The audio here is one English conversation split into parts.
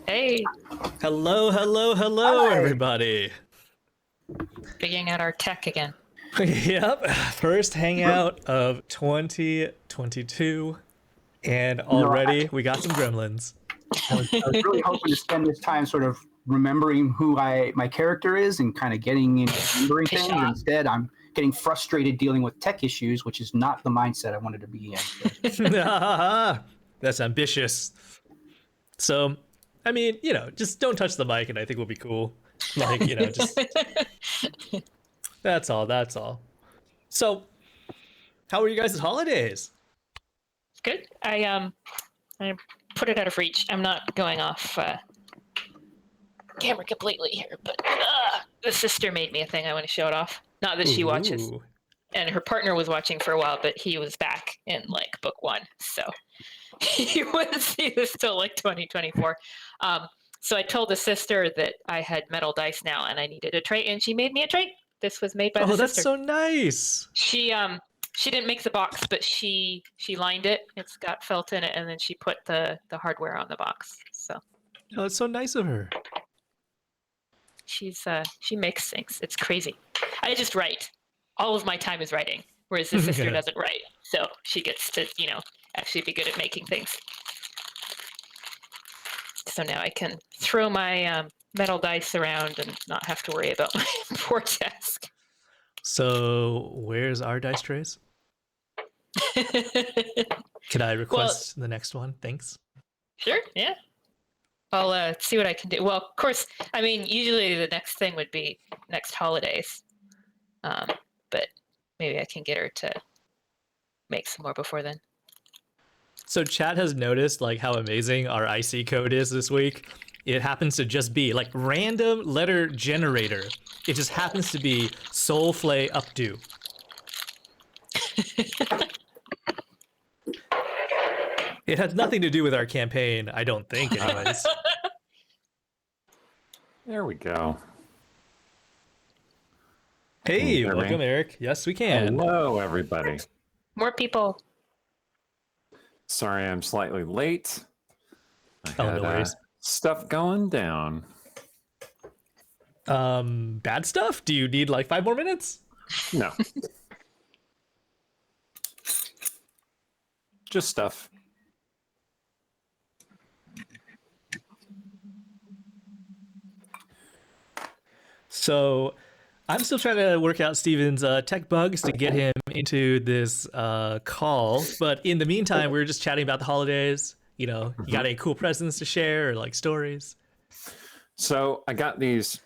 Hey, Hello, hello, hello, Hi. everybody. figuring out our tech again. Yep, first hangout of 2022, and You know, already we got some gremlins. I was really hoping to spend this time sort of remembering who my character is and kind of getting into remembering things. Pshaw. Instead, I'm getting frustrated dealing with tech issues, which is not the mindset I wanted to be in. That's ambitious. So, I mean, just don't touch the mic, and I think we'll be cool. Just that's all. That's all. So, how were you guys' holidays? Good. I put it out of reach. I'm not going off camera completely here, but the sister made me a thing. I want to show it off. Not that she watches, Ooh. and her partner was watching for a while, but he was back in like book one, so he was still like 2024. So I told the sister that I had metal dice now, and I needed a tray, and she made me a tray. This was made by the Oh, that's sister. so nice. She didn't make the box, but she lined it. It's got felt in it, and then she put the hardware on the box. So Oh, that's so nice of her. she makes things. It's crazy. I just write. All of my time is writing, whereas the sister doesn't write. So she gets to actually be good at making things. So now I can throw my metal dice around and not have to worry about my poor desk. So, where's our dice trays? Could I request the next one? Thanks. Sure, yeah. I'll see what I can do. Well, of course, I mean, usually the next thing would be next holidays. But maybe I can get her to make some more before then. So chat has noticed like how amazing our IC code is this week. It happens to just be like random letter generator. It just happens to be Soulflay updo. It has nothing to do with our campaign, I don't think, anyways. There we go. Hey, hear me? welcome, Eric. Yes, we can. Hello, everybody. More people. Sorry I'm slightly late. I Oh, had no worries. stuff going down. Bad stuff? Do you need like 5 more minutes? No. Just stuff. So I'm still trying to work out Steven's tech bugs to get him into this call. But in the meantime, we were just chatting about the holidays. You got any cool presents to share or like stories? So I got these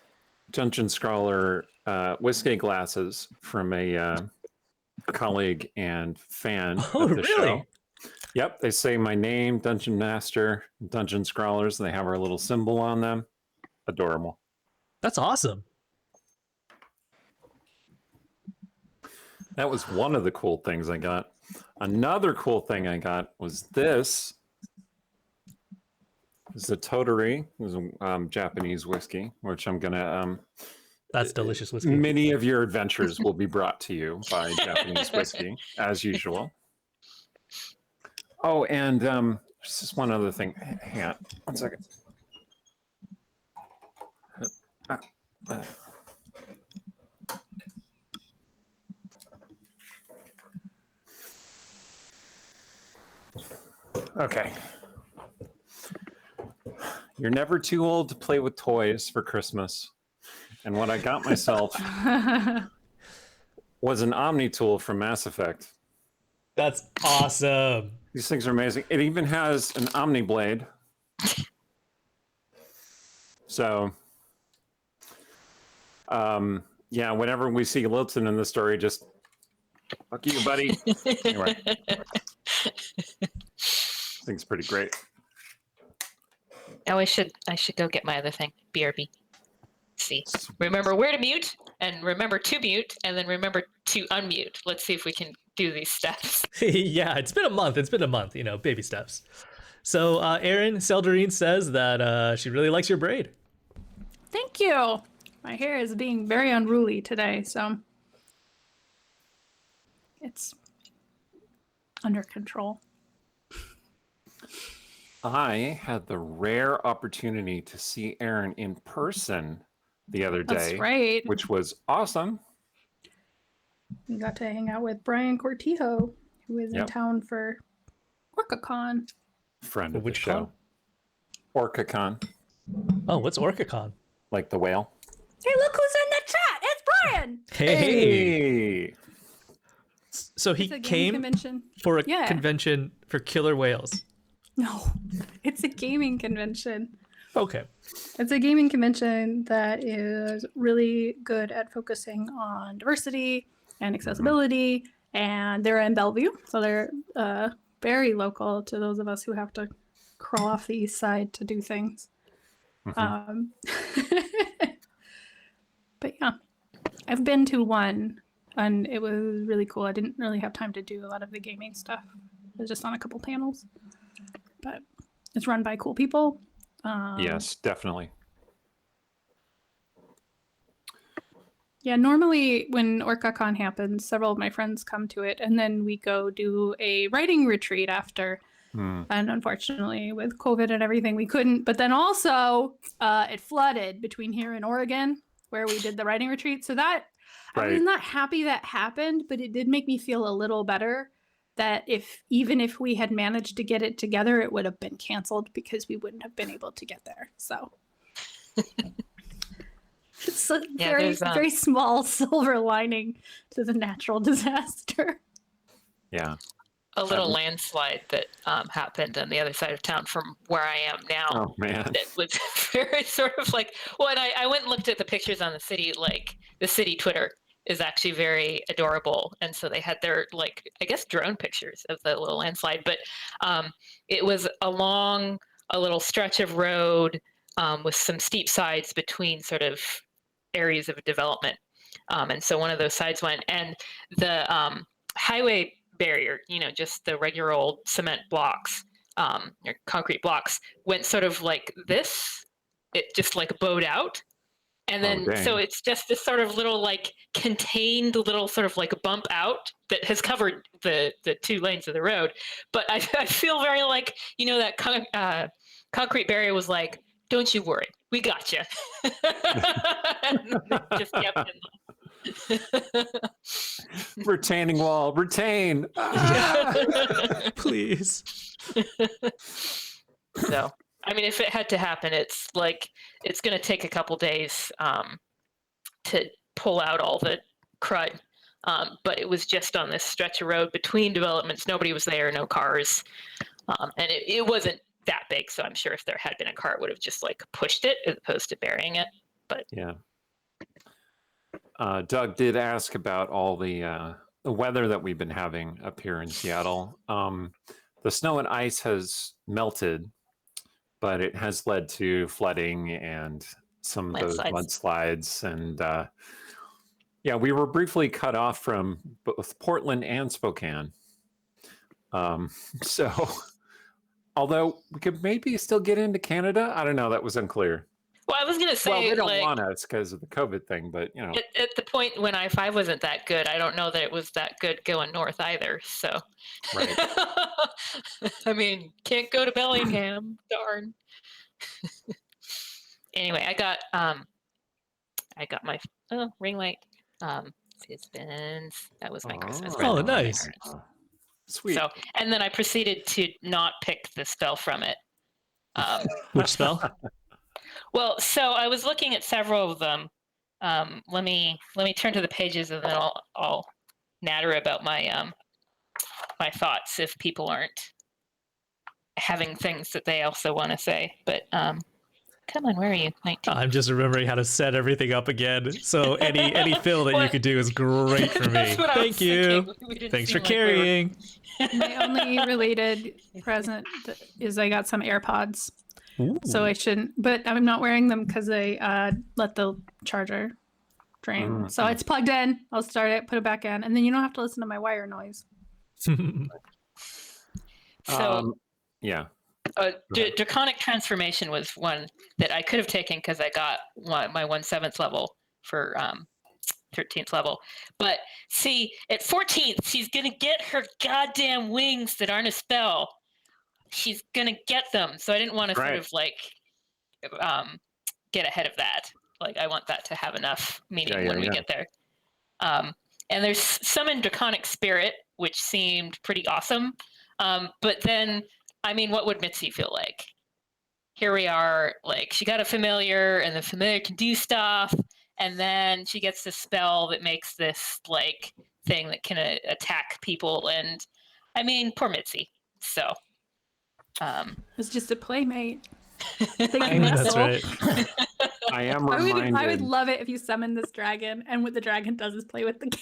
Dungeon Scrawler whiskey glasses from a colleague and fan Oh, of the really? show. Yep, they say my name, Dungeon Master, Dungeon Scrawlers, and they have our little symbol on them. Adorable. That's awesome. That was one of the cool things I got. Another cool thing I got was this. This is a Tottori. This is a Japanese whiskey, which I'm going to... That's delicious whiskey. Many of your adventures will be brought to you by Japanese whiskey, as usual. Oh, and just one other thing. Hang on, 1 second. Okay. You're never too old to play with toys for Christmas. And what I got myself was an Omni tool from Mass Effect. That's awesome. These things are amazing. It even has an Omni blade. So, yeah, whenever we see Lilton in the story, just fuck you, buddy. Anyway, this thing's pretty great. Oh, I should go get my other thing. BRB. See. Remember where to mute, and remember to mute, and then remember to unmute. Let's see if we can do these steps. Yeah, it's been a month. Baby steps. So Erin Selderine says that she really likes your braid. Thank you. My hair is being very unruly today, so it's under control. I had the rare opportunity to see Aaron in person the other That's day, right. which was awesome. We got to hang out with Brian Cortijo, who is in Yep. town for Workicon. Friend of the Which show. Orcacon, Oh, what's Workicon? like the whale. Hey, look who's in the chat! It's Brian! Hey. So he It's a gaming came convention. for a Yeah. convention for killer whales. No, it's a gaming convention. Okay. It's a gaming convention that is really good at focusing on diversity and accessibility. And they're in Bellevue, so they're very local to those of us who have to crawl off the east side to do things. Mhm. But yeah, I've been to one, and it was really cool. I didn't really have time to do a lot of the gaming stuff. I was just on a couple panels, but it's run by cool people. Yes, definitely. Yeah, normally when OrcaCon happens, several of my friends come to it, and then we go do a writing retreat after. Hmm. And unfortunately, with COVID and everything, we couldn't. But then also, it flooded between here and Oregon, where we did the writing retreat. So that I was Right. not happy that happened, but it did make me feel a little better that even if we had managed to get it together, it would have been canceled because we wouldn't have been able to get there. So it's a Yeah, very, there's, very small silver lining to the natural disaster. Yeah. a little landslide that happened on the other side of town from where I am now. Oh man. That was very sort of like, well, and I went and looked at the pictures on the city, like the city Twitter is actually very adorable. And so they had their, like, I guess drone pictures of the little landslide, but it was along a little stretch of road with some steep sides between sort of areas of development. And so one of those sides went, and the highway barrier, just the regular old cement blocks, or concrete blocks, went sort of like this. It just like bowed out. And then, so dang. it's just this sort of little like contained little sort of like bump out that has covered the 2 lanes of the road. But I feel very like, that concrete barrier was like, don't you worry, we got you. And they just kept it. Retaining wall, retain. Please. So, I mean, if it had to happen, it's like it's going to take a couple days to pull out all the crud. But it was just on this stretch of road between developments. Nobody was there, no cars, and it wasn't that big. So I'm sure if there had been a car, it would have just like pushed it as opposed to burying it. But Yeah. Doug did ask about all the weather that we've been having up here in Seattle. The snow and ice has melted, but it has led to flooding and some of those mudslides. And yeah, we were briefly cut off from both Portland and Spokane. So although we could maybe still get into Canada, I don't know. That was unclear. well, I was going to say, Well, they don't like, want us because of the COVID thing, but at the point when I-5 wasn't that good, I don't know that it was that good going north either. So, right. I mean, can't go to Bellingham, darn. Anyway, I got my ring light. It spins. That was my Christmas present. Oh, nice. Sweet. So, and then I proceeded to not pick the spell from it. Which spell? Well, so I was looking at several of them. Let me turn to the pages, and then I'll natter about my my thoughts if people aren't having things that they also want to say. But come on, where are you? 19. I'm just remembering how to set everything up again. So any fill that you could do is great for me. That's what I was Thank you. thinking. We didn't Thanks for seem like we were- carrying. My only related present is I got some AirPods. Ooh. So I shouldn't, but I'm not wearing them because I let the charger drain. So it's plugged in. I'll start it, put it back in, and then you don't have to listen to my wire noise. So yeah. Draconic Transformation was one that I could have taken because I got my 1/7 level for 13th level. But see, at 14th, she's going to get her goddamn wings that aren't a spell. she's gonna get them. So I didn't want to sort Right. of like get ahead of that. Like I want that to have enough meaning when we get there. And there's some in Draconic Spirit, which seemed pretty awesome. But then, I mean, what would Mitzi feel like? Here we are, like she got a familiar, and the familiar can do stuff, and then she gets this spell that makes this like thing that can attack people, and I mean, poor Mitzi. So, It's just a playmate. That's right. I am I reminded. would love it if you summon this dragon, and what the dragon does is play with the game.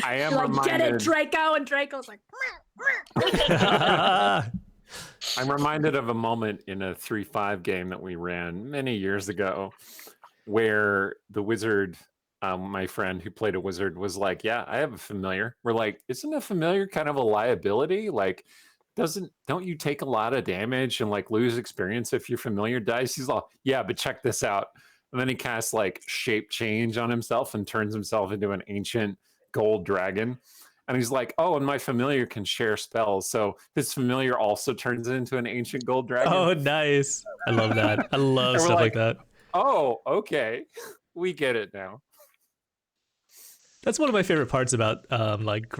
I am You're like, reminded. get it, Draco, and Draco's like. I'm reminded of a moment in a 3-5 game that we ran many years ago, where the wizard, my friend who played a wizard, was like, "Yeah, I have a familiar." We're like, "Isn't a familiar kind of a liability? Like, don't you take a lot of damage and like lose experience if your familiar dies?" He's like, "Yeah, but check this out." And then he casts like shape change on himself and turns himself into an ancient gold dragon. And he's like, "Oh, and my familiar can share spells. So this familiar also turns into an ancient gold dragon." Oh, nice. I love that. I love And we're stuff like that. "Oh, okay. We get it now." That's one of my favorite parts about like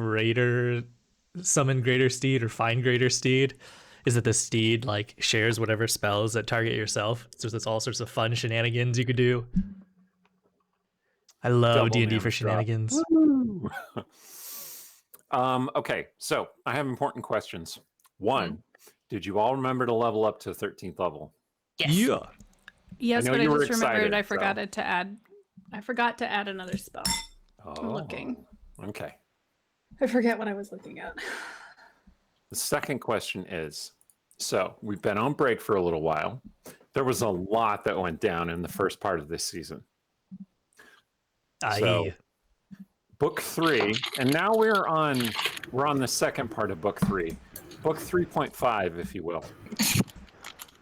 summon greater steed or find greater steed, is that the steed like shares whatever spells that target yourself. So there's all sorts of fun shenanigans you could do. I love Double D&D damage for drop. shenanigans. Okay, so I have important questions. One, did you all remember to level up to 13th level? Yes. Yeah. Yes, know but I you were just remembered excited, I forgot to add another spell. Oh, looking. Okay. I forget what I was looking at. The second question is, so we've been on break for a little while. There was a lot that went down in the first part of this season. So, book 3, and now we're on the second part of book 3. Book 3.5, if you will.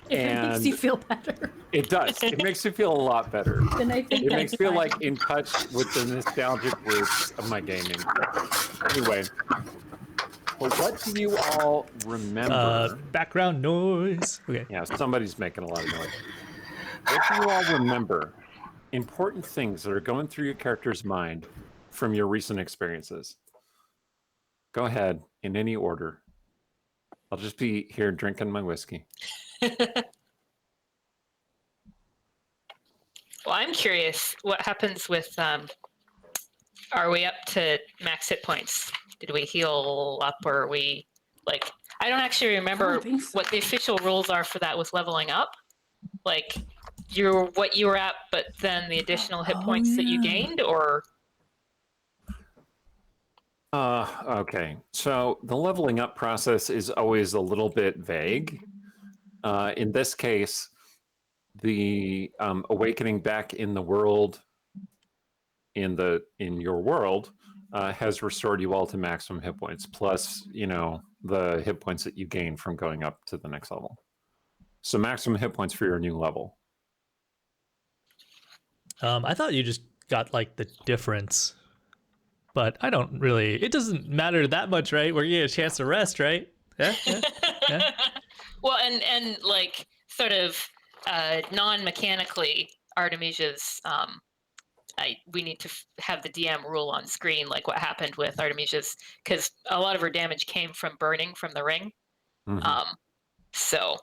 If it makes you feel better. It does. It makes you feel a lot better. Then I think It that's makes me feel fine. like in touch with the nostalgic roots of my gaming. Anyway, well, what do you all remember? Background noise. Okay. Yeah, somebody's making a lot of noise. What do you all remember? Important things that are going through your character's mind from your recent experiences. Go ahead, in any order. I'll just be here drinking my whiskey. Well, I'm curious what happens with are we up to max hit points? Did we heal up, or are we like I don't actually remember I don't think so. what the official rules are for that with leveling up. Like you're what you were at, but then the additional hit points that you gained, or Okay. So the leveling up process is always a little bit vague. In this case, the awakening back in the world, in your world, has restored you all to maximum hit points, plus the hit points that you gain from going up to the next level. So maximum hit points for your new level. I thought you just got like the difference, but I don't really. It doesn't matter that much, right? We're getting a chance to rest, right? Yeah. Yeah. well, and like sort of non-mechanically, Artemisia's. We need to have the DM rule on screen, like what happened with Artemisia's, because a lot of her damage came from burning from the ring. Mm-hmm. So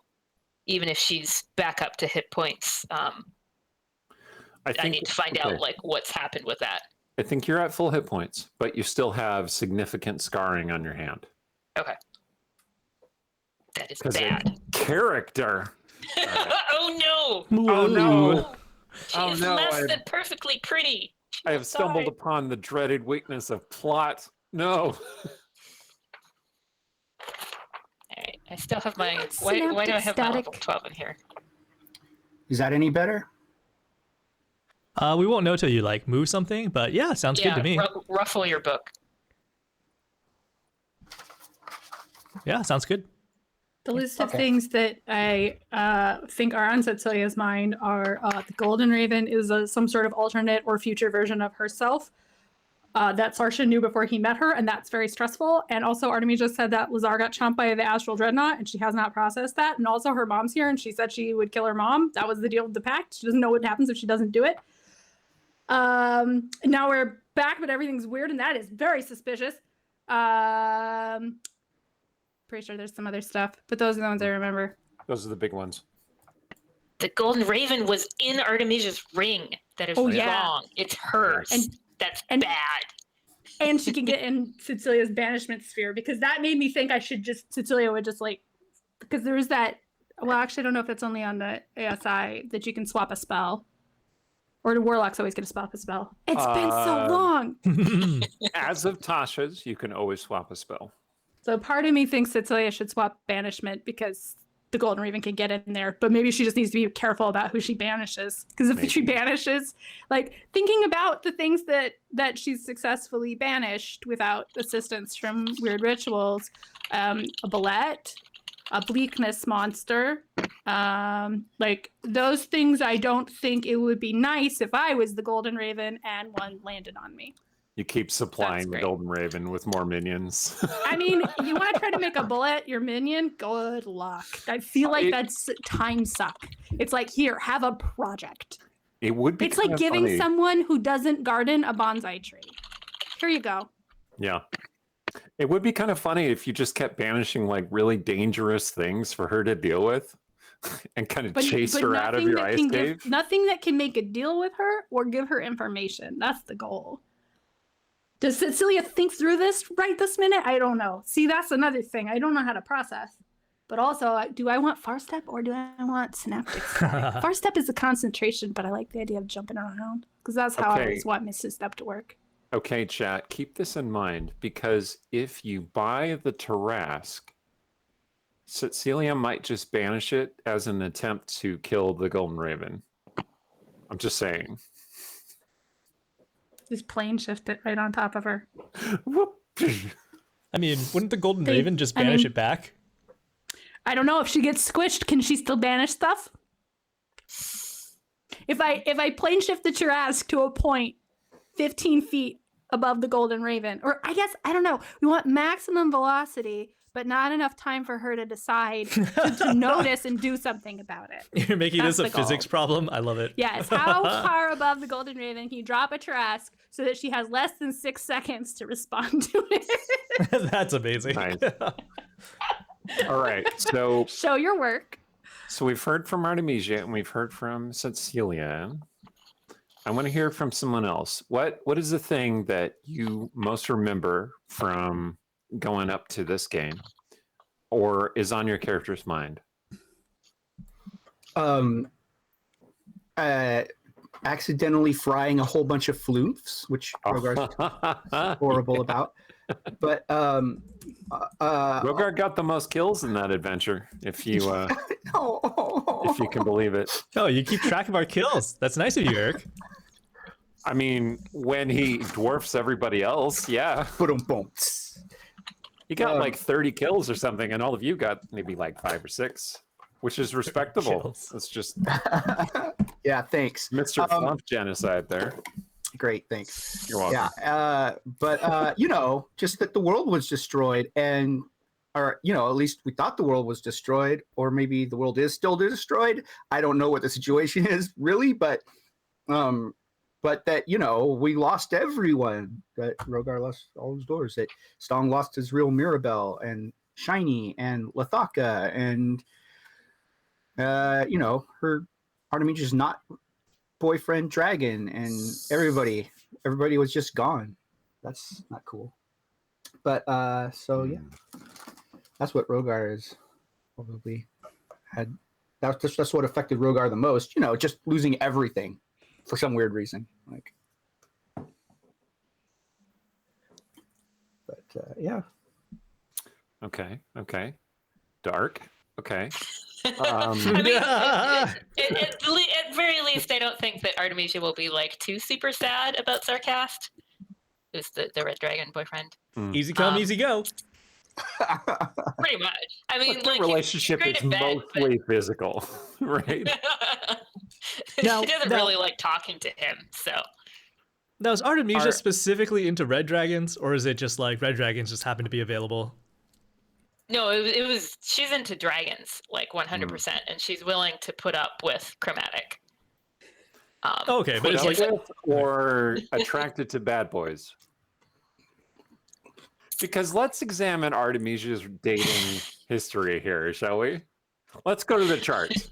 even if she's back up to hit points, I need to find out like what's happened with that. I think you're at full hit points, but you still have significant scarring on your hand. Okay. That is bad. Character. Oh no! Oh no! She's less than perfectly pretty. I have stumbled upon the dreaded weakness of plot. No. All right, I still have my. What's Why do I synaptic have my level static? 12 in here? Is that any better? We won't know till you like move something, but yeah, sounds good to me. Ruffle your book. Yeah, sounds good. The list of things that I think are on Septelia's mind are the Golden Raven is some sort of alternate or future version of herself. that Sarsha knew before he met her, and that's very stressful. And also, Artemisia said that Lazar got chomped by the Astral Dreadnought, and she has not processed that. And also, her mom's here, and she said she would kill her mom. That was the deal with the pact. She doesn't know what happens if she doesn't do it. Now we're back, but everything's weird, and that is very suspicious. Pretty sure there's some other stuff, but those are the ones I remember. Those are the big ones. The Golden Raven was in Artemisia's ring. That is wrong. It's hers. That's bad. And she can get in Cecilia's banishment sphere, because that made me think Cecilia would just like, because there is that, well, actually, I don't know if it's only on the ASI that you can swap a spell. Or the Warlock's always going to swap a spell. It's been so long. As of Tasha's, you can always swap a spell. So part of me thinks Cecilia should swap banishment because the Golden Raven can get in there, but maybe she just needs to be careful about who she banishes. Because if she banishes, like thinking about the things that she's successfully banished without assistance from weird rituals, a Ballet, a bleakness monster, like those things, I don't think it would be nice if I was the Golden Raven and one landed on me. You keep supplying the Golden Raven with more minions. I mean, you want to try to make a Bullet your minion? Good luck. I feel like that's time suck. It's like, here, have a project. It would be. It's like giving funny. someone who doesn't garden a bonsai tree. Here you go. Yeah. It would be kind of funny if you just kept banishing like really dangerous things for her to deal with and kind of chase her out of your ice cave. Nothing that can make a deal with her or give her information. That's the goal. Does Cecilia think through this right this minute? I don't know. See, that's another thing. I don't know how to process. But also, do I want Far Step or do I want Synaptic Static? Far Step is a concentration, but I like the idea of jumping around because that's how I always want Mrs. Step to work. Okay, chat, keep this in mind because if you buy the Tarask, Cecilia might just banish it as an attempt to kill the Golden Raven. I'm just saying. Just plane shift it right on top of her. I mean, wouldn't the Golden Raven just banish it back? I don't know. If she gets squished, can she still banish stuff? If I plane shift the Tarask to a point 15 feet above the Golden Raven, or I guess, I don't know. We want maximum velocity, but not enough time for her to decide to notice and do something about it. You're making this a physics problem? I love it. Yes. How far above the Golden Raven can you drop a Tarask so that she has less than 6 seconds to respond to it? That's amazing. Nice. All right. So show your work. So we've heard from Artemisia and we've heard from Cecilia. I want to hear from someone else. What is the thing that you most remember from going up to this game or is on your character's mind? Accidentally frying a whole bunch of floofs, which Rogar's horrible about. But Rogar got the most kills in that adventure, if you if you can believe it. Oh, you keep track of our kills. That's nice of you, Eric. I mean, when he dwarfs everybody else, yeah. He got like 30 kills or something, and all of you got maybe like 5 or 6, which is respectable. It's just yeah, thanks, Mr. Flump genocide there. Great, thanks. You're welcome. Yeah, but you know, just that the world was destroyed, and or you know, at least we thought the world was destroyed, or maybe the world is still destroyed. I don't know what the situation is really, but that, you know, we lost everyone. That Rogar lost all his doors. That Stong lost his real Mirabelle and Shiny and Lathaka and you know, her Artemisia's not boyfriend Dragon, and everybody was just gone. That's not cool. But so yeah, that's what Rogar is probably had. That's what affected Rogar the most. You know, just losing everything for some weird reason. Like, but yeah. Okay. Dark. Okay. I mean, at very least, I don't think that Artemisia will be like too super sad about Sarcast, who's the Red Dragon boyfriend. Easy come, easy go. Pretty much. I mean, the like, relationship is mostly physical, right? She doesn't really like talking to him, so. Now, is Artemisia Are- specifically into red dragons, or is it just like red dragons just happen to be available? No, it was she's into dragons like 100%, and she's willing to put up with chromatic. Okay, but it's like Productive or attracted to bad boys? Because let's examine Artemisia's dating history here, shall we? Let's go to the charts.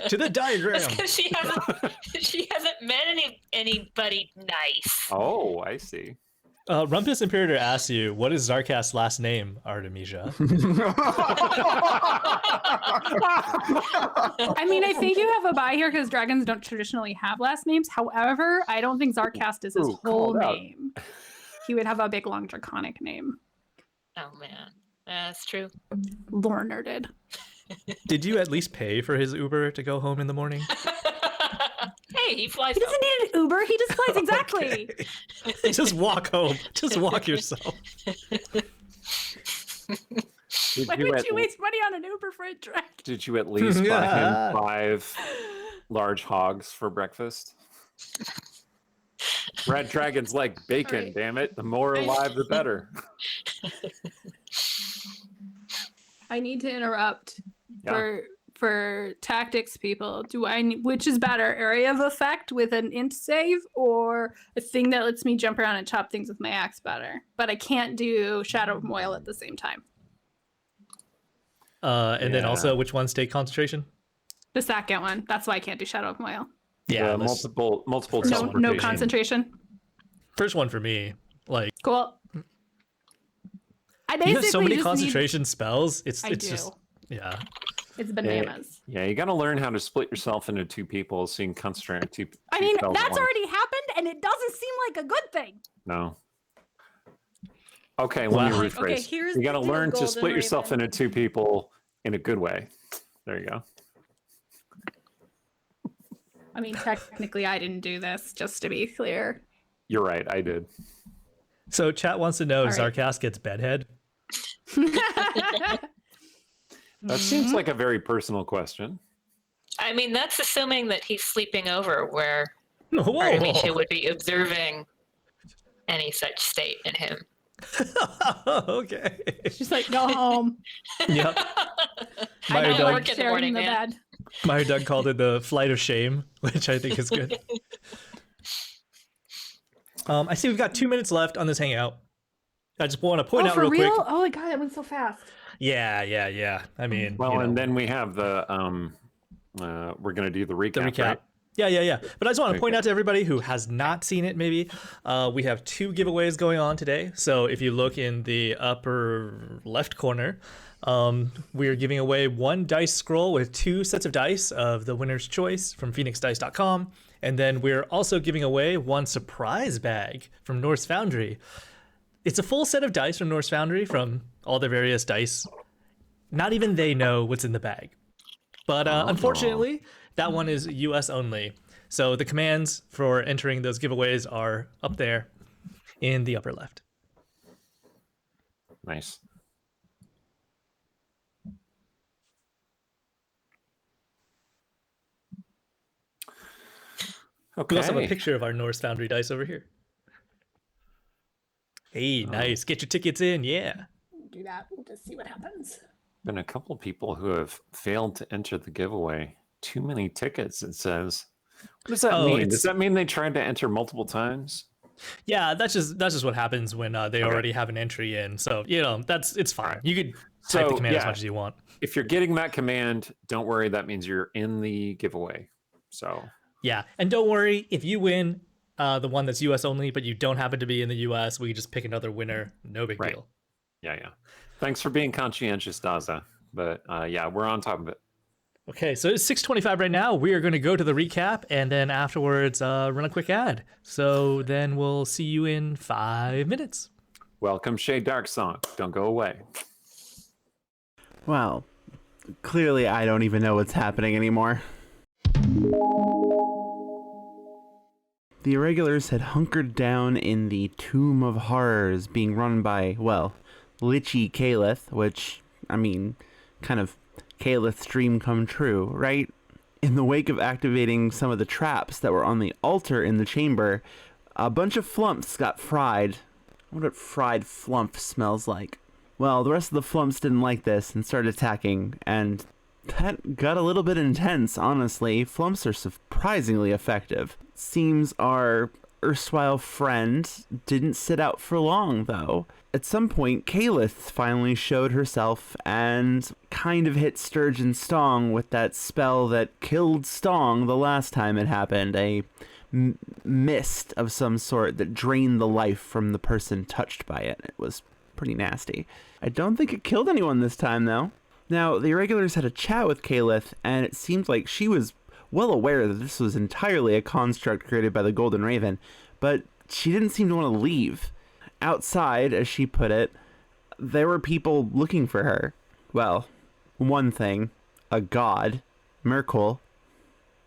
to the diagram. That's 'cause she hasn't met anybody nice. Oh, I see. Rumpus Imperator asks you, what is Zarkast's last name, Artemisia? I mean, I think you have a buy here because dragons don't traditionally have last names. However, I don't think Zarkast is his Ooh, whole called out. name. He would have a big, long, draconic name. Oh man, that's true. Lore nerded. Did you at least pay for his Uber to go home in the morning? Hey, he flies. He doesn't need an Uber. He just flies exactly. Okay. Just walk home. Just walk yourself. Why would you waste money on an Uber for a dragon? Did you at least buy him 5 large hogs for breakfast? Red dragons like bacon, Alright. damn it. The more alive, the better. I need to interrupt Yeah. for tactics people. Which is better, area of effect with an int save or a thing that lets me jump around and chop things with my axe better? But I can't do Shadow of Moil at the same time. And then Yeah. also, which one's take concentration? The second one. That's why I can't do Shadow of Moil. Yeah, multiple No, teleportation. concentration. first one for me. Like, Cool. I you basically have so many just concentration spells. Need, It's I do. just yeah. It's bananas. Yeah, you got to learn how to split yourself into 2 people so you can concentrate on two. I two mean, spells at that's once. already happened, and it doesn't seem like a good thing. No. Okay, let me Wow. rephrase. Okay, here's You got to the deal, learn to Golden split yourself Raven. into 2 people in a good way. There you go. I mean, technically, I didn't do this, just to be clear. You're right, I did. So chat wants to know if All right. Zarkast gets bedhead. That seems like a very personal question. I mean, that's assuming that he's sleeping over, where Whoa. Artemisia would be observing any such state in him. Okay. She's like, go home. Yep. I Meyer know, Doug, work in the Sharing morning, the man. bed. Meyer Doug called it the flight of shame, which I think is good. I see we've got 2 minutes left on this hangout. I just want to point Oh, out for real real? quick. Oh my god, it went so fast. Yeah. I mean, Well, you know, and then we have the we're gonna do the recap. the recap. Right? Yeah. But I just want to Okay. point out to everybody who has not seen it, maybe, we have 2 giveaways going on today. So if you look in the upper left corner, we are giving away 1 dice scroll with 2 sets of dice of the winner's choice from phoenixdice.com. And then we're also giving away 1 surprise bag from Norse Foundry. It's a full set of dice from Norse Foundry from all their various dice. Not even they know what's in the bag. But unfortunately, that one is US only. So the commands for entering those giveaways are up there in the upper left. Nice. We also have a Okay. picture of our Norse Foundry dice over here. Hey, nice. Get your tickets in. Yeah. Do that. We'll just see what happens. Been a couple people who have failed to enter the giveaway. Too many tickets, it says. What does that Oh, mean? it's- Does that mean they tried to enter multiple times? Yeah, that's just what happens when they already have an entry in. So, it's fine. You could type the So, command as yeah. much as you want. If you're getting that command, don't worry. That means you're in the giveaway. So Yeah, and don't worry, if you win the one that's US only, but you don't happen to be in the US, we can just pick another winner. No big Right. deal. yeah. Thanks for being conscientious, Daza. But yeah, we're on top of it. Okay, so it's 6:25 right now. We are going to go to the recap and then afterwards run a quick ad. So then we'll see you in 5 minutes. Welcome, Shade Dark Song. Don't go away. Well, clearly I don't even know what's happening anymore. The Irregulars had hunkered down in the Tomb of Horrors being run by, well, Lichy Calith, which, I mean, kind of Calith's dream come true, right? In the wake of activating some of the traps that were on the altar in the chamber, a bunch of flumps got fried. I wonder what fried flump smells like. Well, the rest of the flumps didn't like this and started attacking, and that got a little bit intense, honestly. Flumps are surprisingly effective. Seems our erstwhile friend didn't sit out for long, though. At some point, Calith finally showed herself and kind of hit Sturgeon Stong with that spell that killed Stong the last time it happened. A mist of some sort that drained the life from the person touched by it. It was pretty nasty. I don't think it killed anyone this time, though. Now, the Irregulars had a chat with Calith, and it seemed like she was well aware that this was entirely a construct created by the Golden Raven, but she didn't seem to want to leave. Outside, as she put it, there were people looking for her. Well, one thing, a god, Merkel,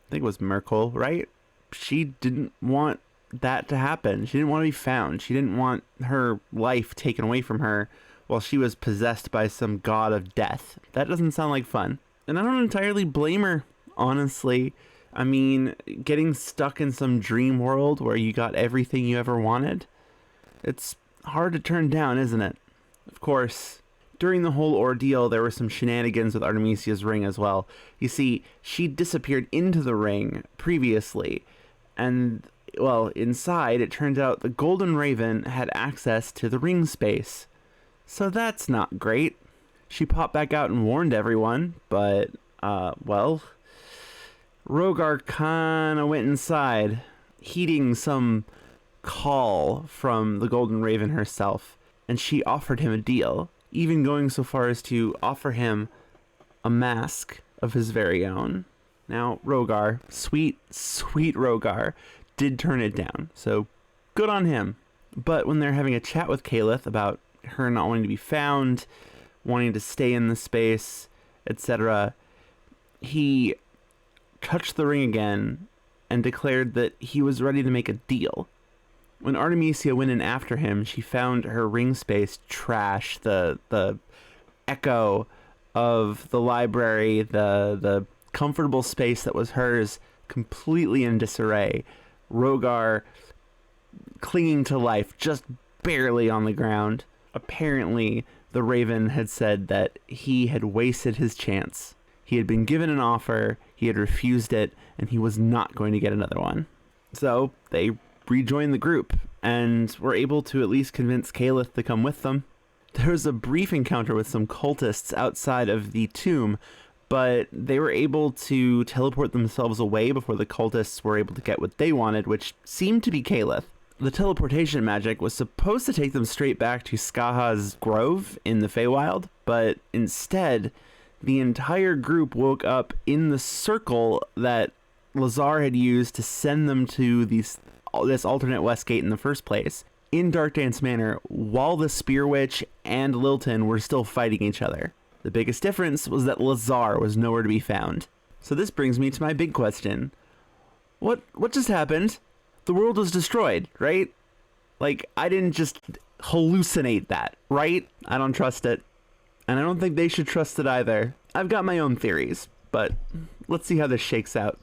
I think it was Merkel, right? She didn't want that to happen. She didn't want to be found. She didn't want her life taken away from her while she was possessed by some god of death. That doesn't sound like fun. And I don't entirely blame her, honestly. I mean, getting stuck in some dream world where you got everything you ever wanted, it's hard to turn down, isn't it? Of course, during the whole ordeal, there were some shenanigans with Artemisia's ring as well. You see, she disappeared into the ring previously, and, well, inside, it turns out the Golden Raven had access to the ring space. So that's not great. She popped back out and warned everyone, but, well, Rogar kinda went inside, heeding some call from the Golden Raven herself, and she offered him a deal, even going so far as to offer him a mask of his very own. Now, Rogar, sweet Rogar, did turn it down, so good on him. But when they're having a chat with Calith about her not wanting to be found, wanting to stay in the space, etc., he touched the ring again and declared that he was ready to make a deal. When Artemisia went in after him, she found her ring space trash, the echo of the library, the comfortable space that was hers, completely in disarray. Rogar clinging to life, just barely on the ground. Apparently, the Raven had said that he had wasted his chance. He had been given an offer, he had refused it, and he was not going to get another one. So they rejoined the group and were able to at least convince Calith to come with them. There was a brief encounter with some cultists outside of the tomb, but they were able to teleport themselves away before the cultists were able to get what they wanted, which seemed to be Calith. The teleportation magic was supposed to take them straight back to Skaha's grove in the Feywild, but instead, the entire group woke up in the circle that Lazar had used to send them to this alternate west gate in the first place, in Dark Dance Manor, while the Spear Witch and Lilton were still fighting each other. The biggest difference was that Lazar was nowhere to be found. So this brings me to my big question. What just happened? The world was destroyed, right? Like, I didn't just hallucinate that, right? I don't trust it. And I don't think they should trust it either. I've got my own theories, but let's see how this shakes out.